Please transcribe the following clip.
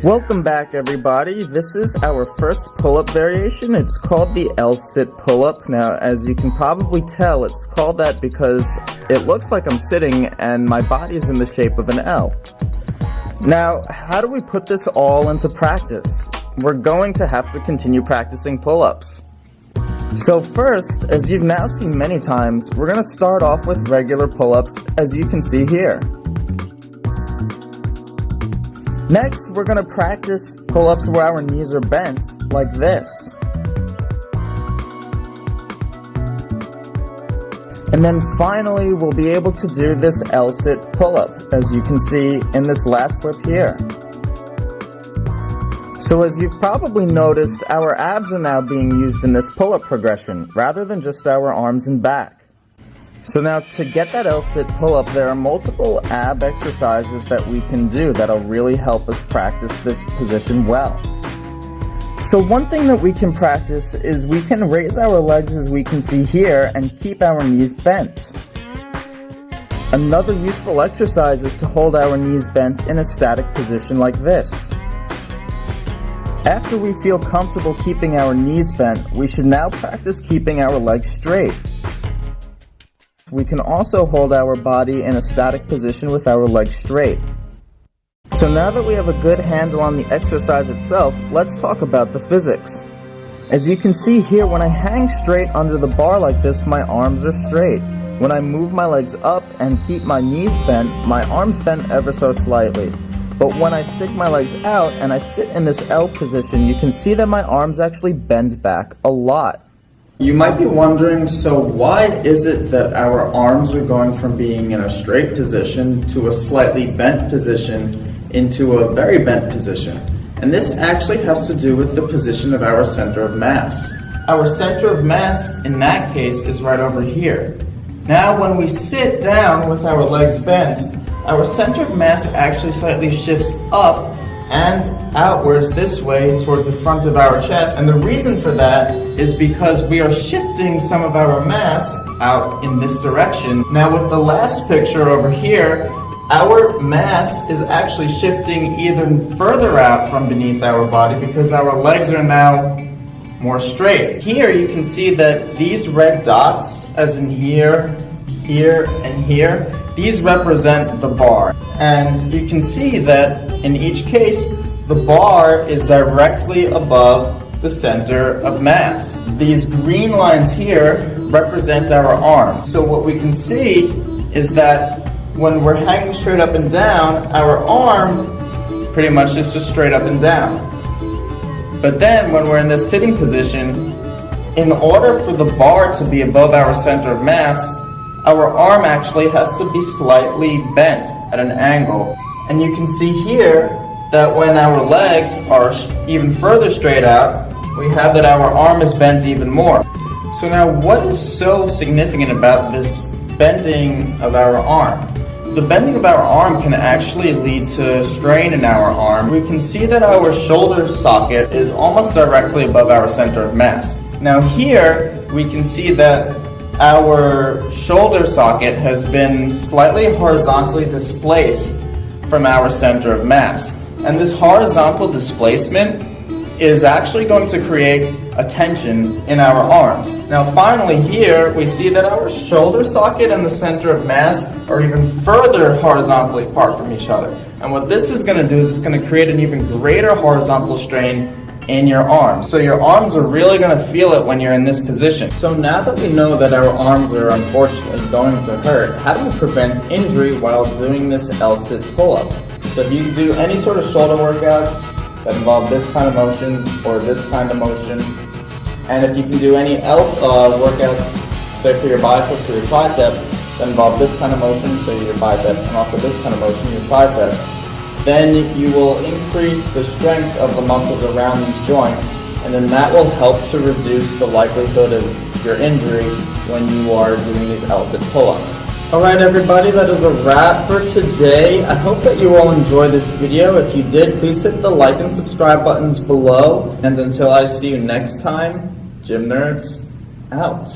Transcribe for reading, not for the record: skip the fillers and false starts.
Welcome back, everybody. This is our first pull-up variation. It's called the L-sit pull-up. Now, as you can probably tell, it's called that because it looks like I'm sitting and my body is in the shape of an L. Now, how do we put this all into practice? We're going to have to continue practicing pull-ups. So first, as you've now seen many times, we're going to start off with regular pull-ups, as you can see here. Next, we're going to practice pull-ups where our knees are bent, like this. And then finally, we'll be able to do this L-sit pull-up, as you can see in this last clip here. So as you've probably noticed, our abs are now being used in this pull-up progression, rather than just our arms and back. So now, to get that L-sit pull-up, there are multiple ab exercises that we can do that'll really help us practice this position well. So one thing that we can practice is we can raise our legs, as we can see here, and keep our knees bent. Another useful exercise is to hold our knees bent in a static position like this. After we feel comfortable keeping our knees bent, we should now practice keeping our legs straight. We can also hold our body in a static position with our legs straight. So now that we have a good handle on the exercise itself, let's talk about the physics. As you can see here, when I hang straight under the bar like this, my arms are straight. When I move my legs up and keep my knees bent, my arms bend ever so slightly. But when I stick my legs out and I sit in this L position, you can see that my arms actually bend back a lot. You might be wondering, so why is it that our arms are going from being in a straight position to a slightly bent position into a very bent position? And this actually has to do with the position of our center of mass. Our center of mass, in that case, is right over here. Now, when we sit down with our legs bent, our center of mass actually slightly shifts up and outwards this way towards the front of our chest. And the reason for that is because we are shifting some of our mass out in this direction. Now with the last picture over here, our mass is actually shifting even further out from beneath our body because our legs are now more straight. Here you can see that these red dots, as in here, here, and here, these represent the bar. And you can see that in each case, the bar is directly above the center of mass. These green lines here represent our arms. So what we can see is that when we're hanging straight up and down, our arm pretty much is just straight up and down. But then when we're in this sitting position, in order for the bar to be above our center of mass, our arm actually has to be slightly bent at an angle. And you can see here that when our legs are even further straight out, we have that our arm is bent even more. So now, what is so significant about this bending of our arm? The bending of our arm can actually lead to strain in our arm. We can see that our shoulder socket is almost directly above our center of mass. Now here, we can see that our shoulder socket has been slightly horizontally displaced from our center of mass. And this horizontal displacement is actually going to create a tension in our arms. Now finally here, we see that our shoulder socket and the center of mass are even further horizontally apart from each other. And what this is going to do is it's going to create an even greater horizontal strain in your arms. So your arms are really going to feel it when you're in this position. So now that we know that our arms are unfortunately going to hurt, how do we prevent injury while doing this L-sit pull-up? So if you do any sort of shoulder workouts that involve this kind of motion or this kind of motion, and if you can do any workouts, say for your biceps or your triceps, that involve this kind of motion, so your biceps, and also this kind of motion, your triceps, then you will increase the strength of the muscles around these joints, and then that will help to reduce the likelihood of your injury when you are doing these L-sit pull-ups. Alright everybody, that is a wrap for today. I hope that you all enjoyed this video. If you did, please hit the like and subscribe buttons below. And until I see you next time, Gym Nerdz out.